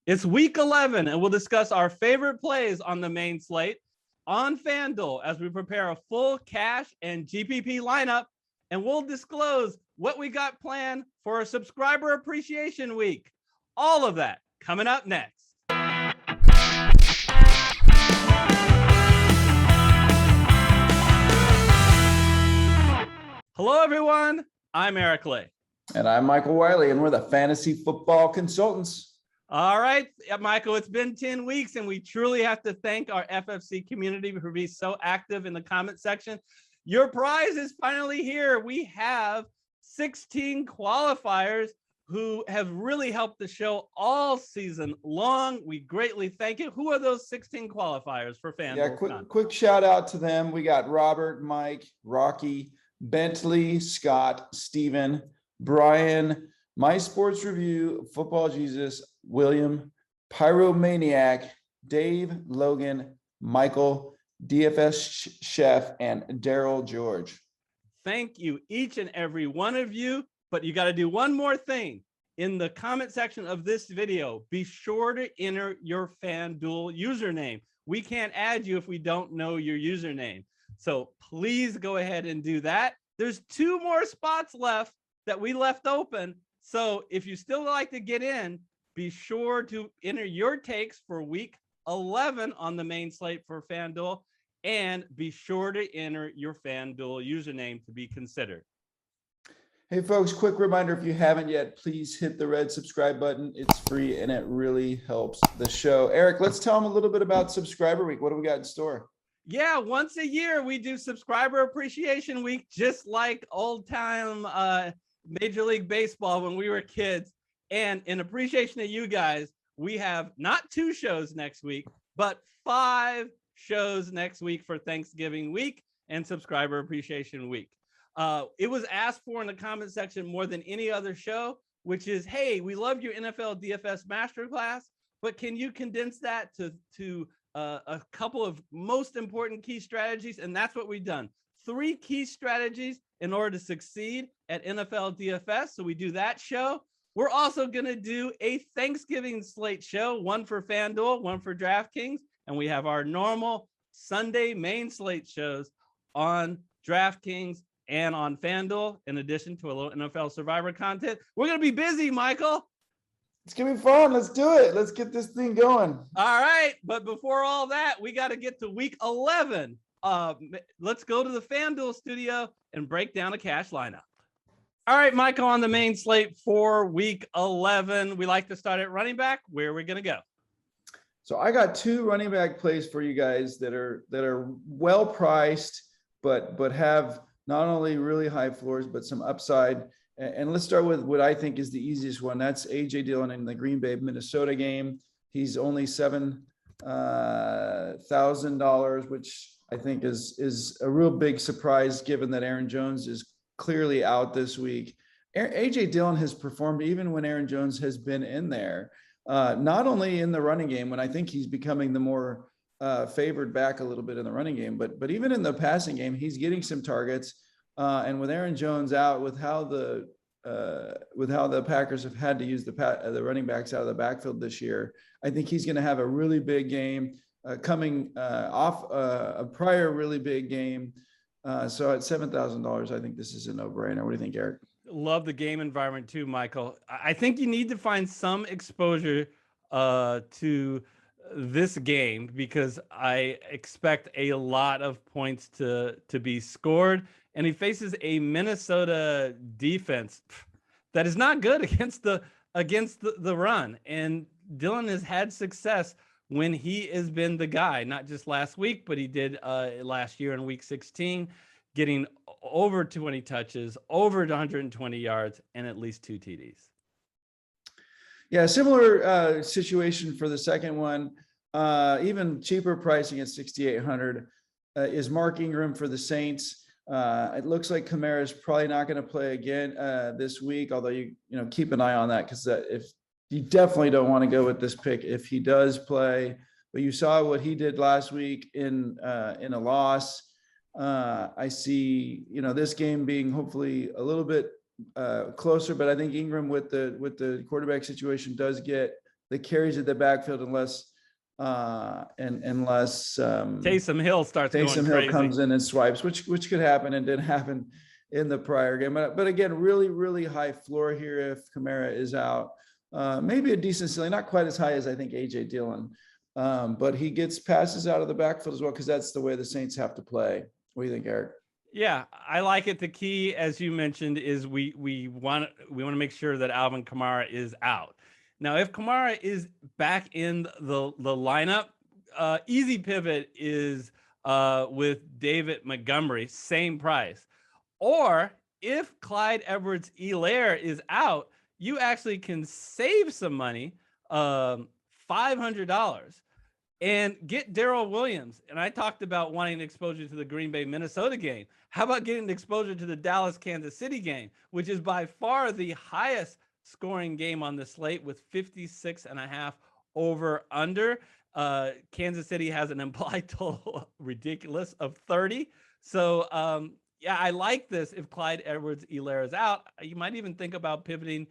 It's week 11, and we'll discuss our favorite plays on the main slate on FanDuel as we prepare a full cash and GPP lineup, and we'll disclose what we got planned for a subscriber appreciation week. All of that coming up next. Hello, everyone. I'm Eric Lay. And I'm Michael Wiley, and we're the Fantasy Football Consultants. All right, Michael, it's been 10 weeks, and we truly have to thank our FFC community for being so active in the comment section. Your prize is finally here. We have 16 qualifiers who have really helped the show all season long. We greatly thank you. Who are those 16 qualifiers for FanDuel? Yeah, quick shout out to them. We got Robert, Mike, Rocky, Bentley, Scott, Steven, Brian, My Sports Review, Football Jesus, William, Pyromaniac, Dave, Logan, Michael, DFS Chef, and Daryl George. Thank you, each and every one of you. But you got to do one more thing. In the comment section of this video, be sure to enter your FanDuel username. We can't add you if we don't know your username. So please go ahead and do that. There's 2 more spots left that we left open. So if you still like to get in, be sure to enter your takes for week 11 on the main slate for FanDuel, and be sure to enter your FanDuel username to be considered. Hey folks, quick reminder, if you haven't yet, please hit the red subscribe button. It's free and it really helps the show. Eric, let's tell them a little bit about Subscriber Week. What do we got in store? Yeah, once a year we do Subscriber Appreciation Week, just like old time Major League Baseball when we were kids. And in appreciation of you guys, we have not 2 shows next week, but 5 shows next week for Thanksgiving week and Subscriber Appreciation Week. It was asked for in the comment section more than any other show, which is, hey, we love your NFL DFS masterclass, but can you condense that to a couple of most important key strategies? And that's what we've done. 3 key strategies in order to succeed at NFL DFS. So we do that show. We're also going to do a Thanksgiving slate show, one for FanDuel, one for DraftKings. And we have our normal Sunday main slate shows on DraftKings and on FanDuel, in addition to a little NFL Survivor content. We're going to be busy, Michael. It's going to be fun. Let's do it. Let's get this thing going. All right. But before all that, we got to get to week 11. Let's go to the FanDuel studio and break down a cash lineup. All right, Michael, on the main slate for week 11, we like to start at running back. Where are we going to go? So I got 2 running back plays for you guys that are well priced, but have not only really high floors, but some upside. And let's start with what I think is the easiest one. That's AJ Dillon in the Green Bay, Minnesota game. He's only $7,000, which I think is a real big surprise given that Aaron Jones is clearly out this week. AJ Dillon has performed even when Aaron Jones has been in there, not only in the running game, when I think he's becoming the more favored back a little bit in the running game, but even in the passing game, he's getting some targets. And with Aaron Jones out, with how the Packers have had to use the running backs out of the backfield this year, I think he's going to have a really big game coming off a prior really big game. So at $7,000, I think this is a no-brainer. What do you think, Eric? Love the game environment too, Michael. I think you need to find some exposure to this game because I expect a lot of points to be scored. And he faces a Minnesota defense that is not good against the run. And Dillon has had success when he has been the guy, not just last week, but he did last year in week 16, getting over 20 touches, over 120 yards, and at least 2 TDs. Yeah, similar situation for the second one. Even cheaper pricing at $6,800 is Mark Ingram for the Saints. It looks like Kamara is probably not going to play again this week, although you keep an eye on that because if you definitely don't want to go with this pick if he does play. But you saw what he did last week in a loss. I see this game being hopefully a little bit closer, but I think Ingram with the quarterback situation does get the carries at the backfield unless Taysom Hill starts going Taysom Hill crazy. comes in and swipes, which could happen and did happen in the prior game. But again, really, really high floor here if Kamara is out. Maybe a decent ceiling, not quite as high as I think AJ Dillon, but he gets passes out of the backfield as well because that's the way the Saints have to play. What do you think, Eric? Yeah, I like it. The key, as you mentioned, is we want to make sure that Alvin Kamara is out. Now, if Kamara is back in the lineup, easy pivot is with David Montgomery, same price. Or if Clyde Edwards-Helaire is out, you actually can save some money, $500, and get Darrell Williams. And I talked about wanting exposure to the Green Bay, Minnesota game. How about getting exposure to the Dallas, Kansas City game, which is by far the highest scoring game on the slate with 56.5 over under. Kansas City has an implied total ridiculous of 30. So, yeah, I like this. If Clyde Edwards-Helaire is out, you might even think about pivoting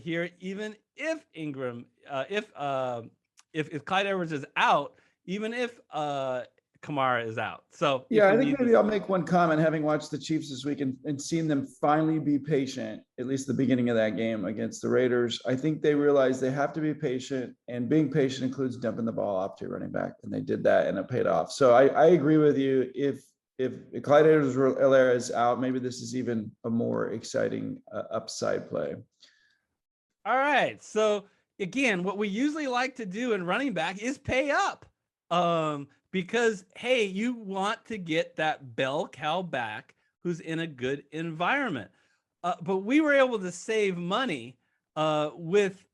here, even if Ingram, if Clyde Edwards is out, even if Kamara is out. So yeah, I think maybe I'll make one comment, having watched the Chiefs this week and seen them finally be patient, at least the beginning of that game against the Raiders. I think they realized they have to be patient, and being patient includes dumping the ball off to your running back, and they did that, and it paid off. So I agree with you. If Clyde Edwards-Helaire is out, maybe this is even a more exciting upside play. All right. So again, what we usually like to do in running back is pay up. Because, hey, you want to get that bell cow back who's in a good environment. But we were able to save money with,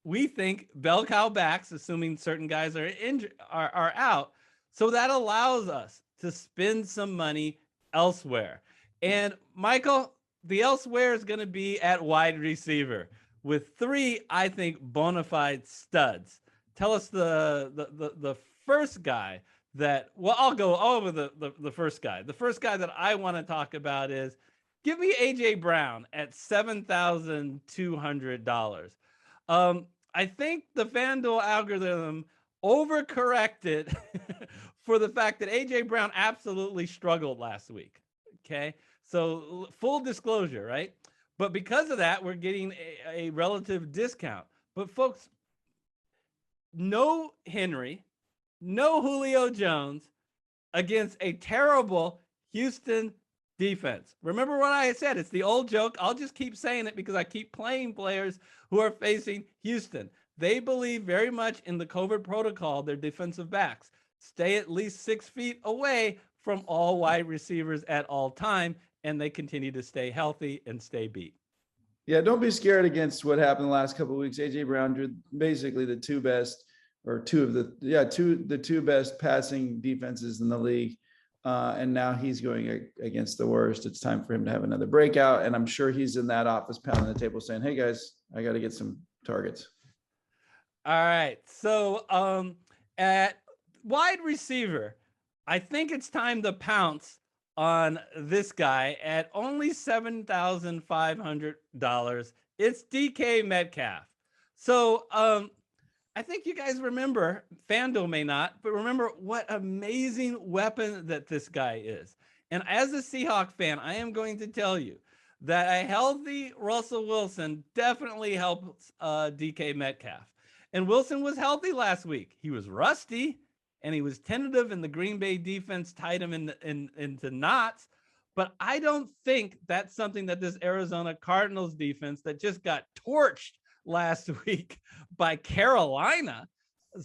we think, bell cow backs, assuming certain guys are injured, are out. So that allows us to spend some money elsewhere. And Michael, the elsewhere is going to be at wide receiver with 3, I think, bona fide studs. Tell us the first guy that, well, I'll go over the first guy. The first guy that I want to talk about is, give me AJ Brown at $7,200. I think the FanDuel algorithm overcorrected for the fact that AJ Brown absolutely struggled last week. Okay, so full disclosure, right? But because of that, we're getting a relative discount. But folks, no Henry, no Julio Jones against a terrible Houston defense. Remember what I said? It's the old joke. I'll just keep saying it because I keep playing players who are facing Houston. They believe very much in the COVID protocol, their defensive backs. Stay at least 6 feet away from all wide receivers at all time, and they continue to stay healthy and stay beat. Yeah, don't be scared against what happened the last couple of weeks. AJ Brown drew basically the two best passing defenses in the league. And now he's going against the worst. It's time for him to have another breakout. And I'm sure he's in that office pounding the table saying, hey guys, I got to get some targets. All right. So at wide receiver, I think it's time to pounce on this guy at only $7,500. It's DK Metcalf. So I think you guys remember, FanDuel may not, but remember what amazing weapon that this guy is. And as a Seahawks fan, I am going to tell you that a healthy Russell Wilson definitely helps DK Metcalf. And Wilson was healthy last week. He was rusty and he was tentative, and the Green Bay defense tied him into knots. But I don't think that's something that this Arizona Cardinals defense that just got torched last week by Carolina's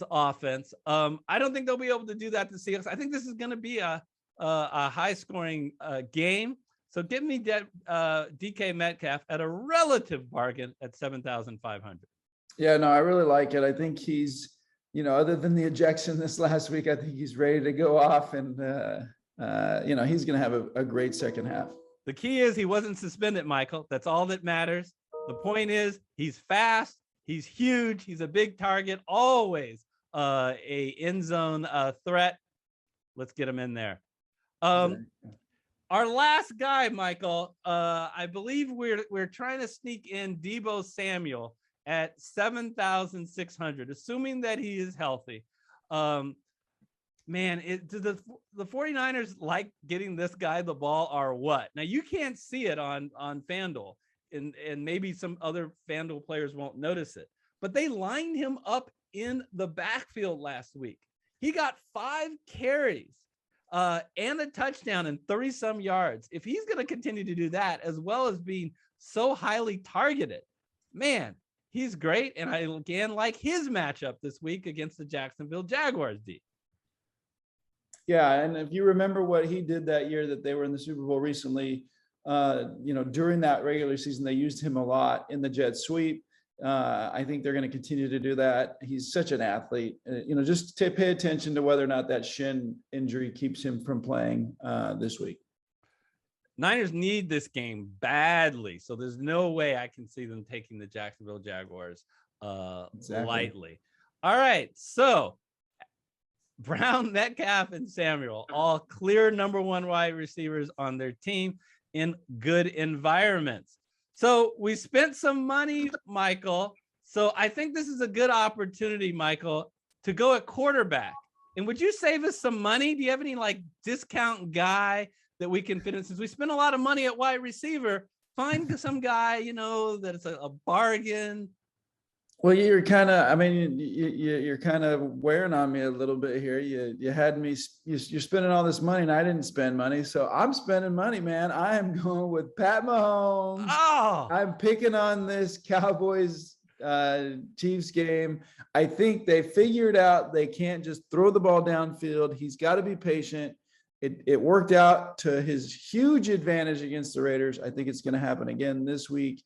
offense. I don't think they'll be able to do that to Seahawks. I think this is going to be a high-scoring game. So give me DK Metcalf at a relative bargain at $7,500. Yeah, no, I really like it. I think he's, other than the ejection this last week, I think he's ready to go off, and he's going to have a great second half. The key is he wasn't suspended, Michael. That's all that matters. The point is he's fast, he's huge, he's a big target, always a end zone threat. Let's get him in there. Our last guy, Michael, I believe we're trying to sneak in Deebo Samuel at 7,600, assuming that he is healthy. Man, do the 49ers like getting this guy the ball or what? Now, you can't see it on FanDuel, and maybe some other FanDuel players won't notice it, but they lined him up in the backfield last week. He got 5 carries and a touchdown and 30-some yards. If he's going to continue to do that, as well as being so highly targeted, man, he's great. And I again like his matchup this week against the Jacksonville Jaguars D. Yeah, and if you remember what he did that year that they were in the Super Bowl recently, during that regular season, they used him a lot in the jet sweep. I think they're going to continue to do that. He's such an athlete. Just to pay attention to whether or not that shin injury keeps him from playing this week. Niners need this game badly, so there's no way I can see them taking the Jacksonville Jaguars lightly. All right, so Brown, Metcalf, and Samuel, all clear number 1 wide receivers on their team in good environments. So we spent some money, Michael. So I think this is a good opportunity, Michael, to go at quarterback. And would you save us some money? Do you have any discount guy that we can fit in? Since we spent a lot of money at wide receiver, find some guy, that it's a bargain. Well, you're kind of wearing on me a little bit here. You had me, you're spending all this money and I didn't spend money. So I'm spending money, man. I am going with Pat Mahomes. Oh, I'm picking on this Cowboys Chiefs game. I think they figured out they can't just throw the ball downfield. He's got to be patient. It worked out to his huge advantage against the Raiders. I think it's going to happen again this week.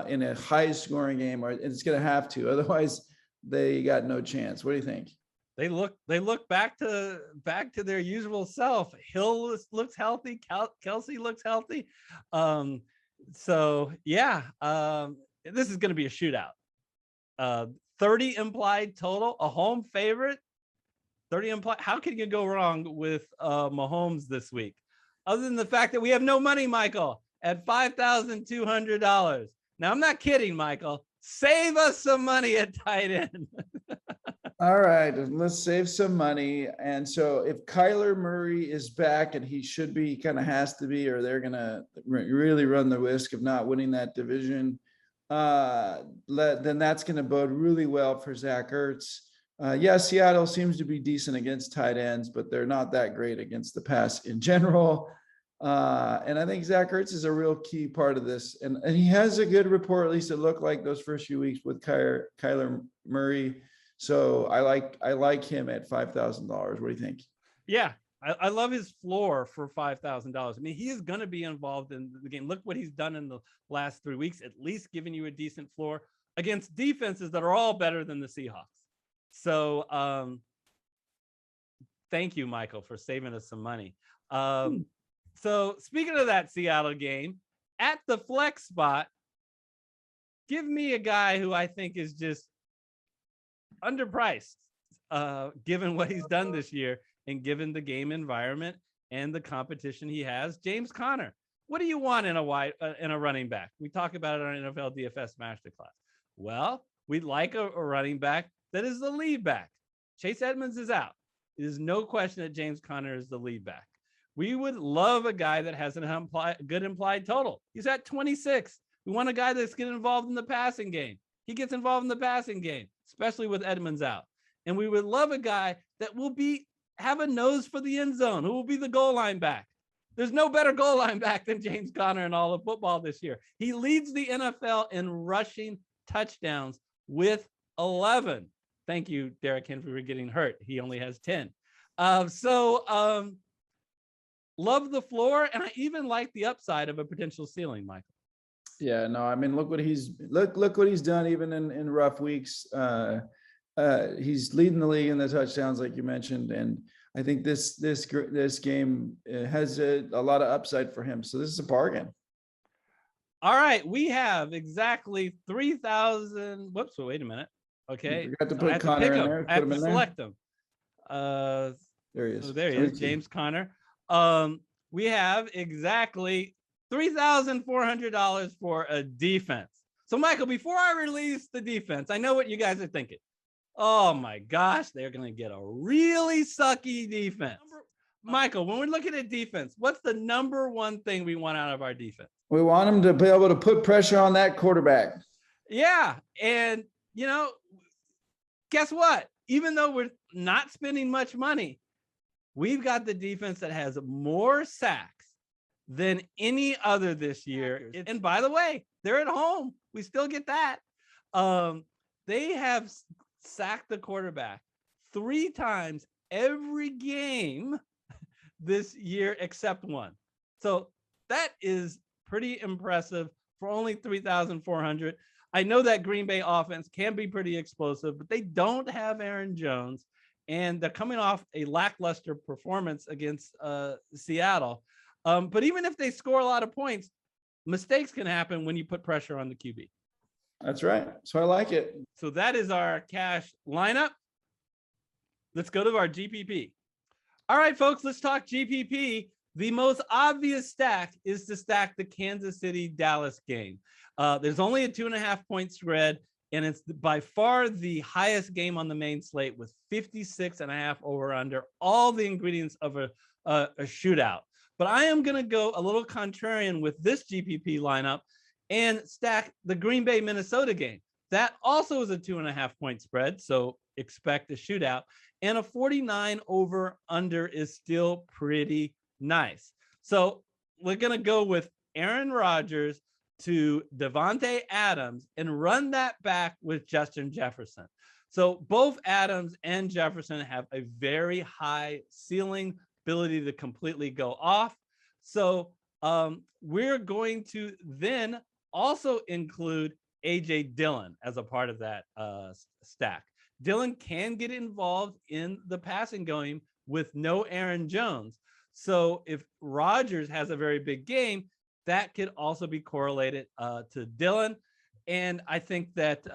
In a high scoring game, or it's going to have to, otherwise they got no chance. What do you think? They look back to their usual self. Hill looks healthy. Kelsey looks healthy. So yeah, this is going to be a shootout. 30 implied total, a home favorite. 30 implied. How can you go wrong with Mahomes this week? Other than the fact that we have no money, Michael, at $5,200. Now, I'm not kidding, Michael. Save us some money at tight end. All right, let's save some money. And so if Kyler Murray is back, and he should be, kind of has to be, or they're going to really run the risk of not winning that division, then that's going to bode really well for Zach Ertz. Seattle seems to be decent against tight ends, but they're not that great against the pass in general. And I think Zach Ertz is a real key part of this. And he has a good rapport, at least it looked like those first few weeks with Kyler Murray. So I like him at $5,000. What do you think? Yeah, I love his floor for $5,000. I mean, he is going to be involved in the game. Look what he's done in the last 3 weeks, at least giving you a decent floor against defenses that are all better than the Seahawks. So thank you, Michael, for saving us some money. So speaking of that Seattle game, at the flex spot, give me a guy who I think is just underpriced, given what he's done this year and given the game environment and the competition he has. James Conner. What do you want in a running back? We talk about it on NFL DFS Masterclass. Well, we'd like a running back that is the lead back. Chase Edmonds is out. There's no question that James Conner is the lead back. We would love a guy that has a good implied total. He's at 26. We want a guy that's getting involved in the passing game. He gets involved in the passing game, especially with Edmonds out. And we would love a guy that will have a nose for the end zone, who will be the goal line back. There's no better goal line back than James Conner in all of football this year. He leads the NFL in rushing touchdowns with 11. Thank you, Derrick Henry, for getting hurt. He only has 10. Love the floor, and I even like the upside of a potential ceiling, Michael. Yeah, no, I mean, look what he's done even in rough weeks. He's leading the league in the touchdowns, like you mentioned, and I think this game has a lot of upside for him. So this is a bargain. All right, we have exactly 3,000. Whoops, wait a minute. Okay, you forgot to put Conner in there. I have to select him. There he is. So there he is, James Conner. We have exactly $3,400 for a defense. So, Michael, before I release the defense, I know what you guys are thinking. Oh my gosh, they're going to get a really sucky defense. Michael, when we're looking at defense, what's the number one thing we want out of our defense? We want them to be able to put pressure on that quarterback. Yeah. And, guess what? Even though we're not spending much money, we've got the defense that has more sacks than any other this year. And by the way, they're at home. We still get that. They have sacked the quarterback 3 times every game this year except one. So that is pretty impressive for only 3,400. I know that Green Bay offense can be pretty explosive, but they don't have Aaron Jones, and they're coming off a lackluster performance against Seattle. But even if they score a lot of points, mistakes can happen when you put pressure on the QB. That's right. So I like it. So that is our cash lineup. Let's go to our GPP. All right, folks, let's talk GPP. The most obvious stack is to stack the Kansas City-Dallas game. There's only a 2.5-point spread, and it's by far the highest game on the main slate with 56.5 over/under, all the ingredients of a shootout. But I am going to go a little contrarian with this GPP lineup and stack the Green Bay Minnesota game. That also is a 2.5-point spread, so expect a shootout. And a 49 over/under is still pretty nice. So we're going to go with Aaron Rodgers to Devontae Adams and run that back with Justin Jefferson. So both Adams and Jefferson have a very high ceiling, ability to completely go off. So we're going to then also include AJ Dillon as a part of that stack. Dillon can get involved in the passing game with no Aaron Jones. So if Rodgers has a very big game, that could also be correlated to Dillon. And I think that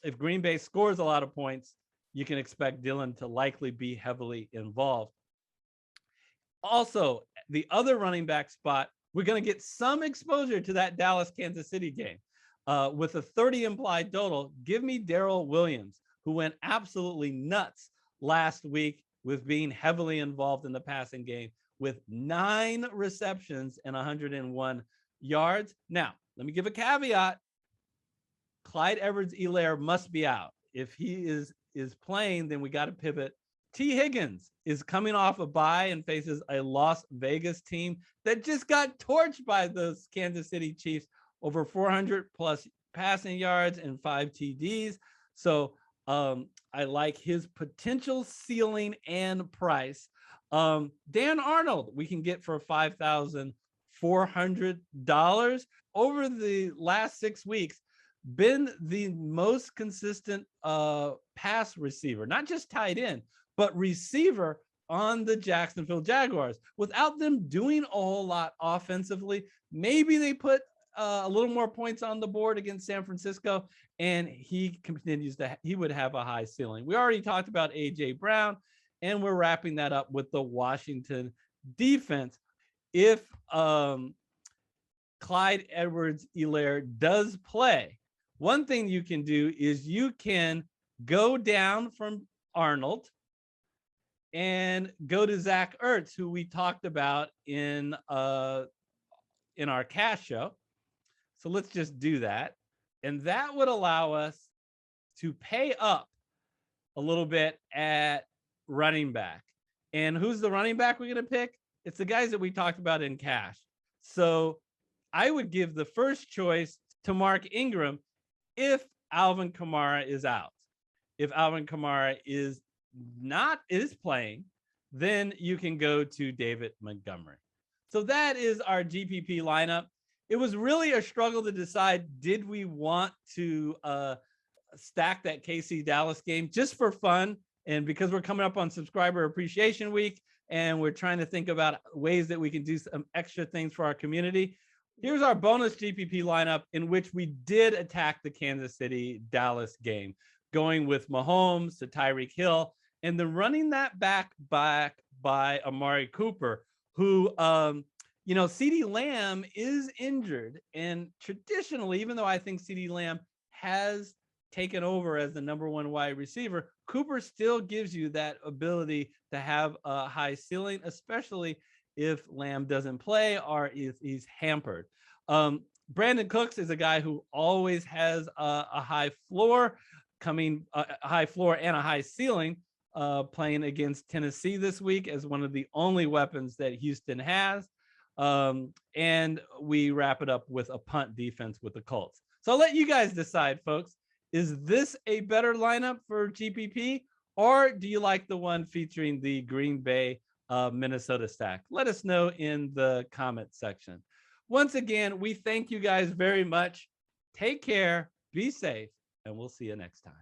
if Green Bay scores a lot of points, you can expect Dillon to likely be heavily involved. Also, the other running back spot, we're going to get some exposure to that Dallas-Kansas City game. With a 30 implied total, give me Darrell Williams, who went absolutely nuts last week with being heavily involved in the passing game with 9 receptions and 101 yards. Now, let me give a caveat. Clyde Edwards-Helaire must be out. If he is playing, then we got to pivot. T. Higgins is coming off a bye and faces a Las Vegas team that just got torched by those Kansas City Chiefs, over 400 plus passing yards and 5 TDs. So I like his potential ceiling and price. Dan Arnold, we can get for $5,400 over the last 6 weeks, been the most consistent pass receiver, not just tight end, but receiver on the Jacksonville Jaguars. Without them doing a whole lot offensively, maybe they put a little more points on the board against San Francisco, and he would have a high ceiling. We already talked about AJ Brown, and we're wrapping that up with the Washington defense. If Clyde Edwards-Helaire does play, one thing you can do is you can go down from Arnold and go to Zach Ertz, who we talked about in our cash show. So let's just do that. And that would allow us to pay up a little bit at running back. And who's the running back we're going to pick? It's the guys that we talked about in cash. So I would give the first choice to Mark Ingram if Alvin Kamara is out. If Alvin Kamara is playing, then you can go to David Montgomery. So that is our GPP lineup. It was really a struggle to decide, did we want to stack that KC Dallas game just for fun? And because we're coming up on Subscriber Appreciation Week and we're trying to think about ways that we can do some extra things for our community, here's our bonus GPP lineup in which we did attack the Kansas City Dallas game, going with Mahomes to Tyreek Hill, and then running that back by Amari Cooper, who CeeDee Lamb is injured, and traditionally, even though I think CeeDee Lamb has taken over as the number one wide receiver, Cooper still gives you that ability to have a high ceiling, especially if Lamb doesn't play or if he's hampered. Brandon Cooks is a guy who always has a high floor, a high floor and a high ceiling, playing against Tennessee this week as one of the only weapons that Houston has. And we wrap it up with a punt defense with the Colts. So I'll let you guys decide, folks. Is this a better lineup for GPP, or do you like the one featuring the Green Bay Minnesota stack? Let us know in the comment section. Once again, we thank you guys very much. Take care, be safe, and we'll see you next time.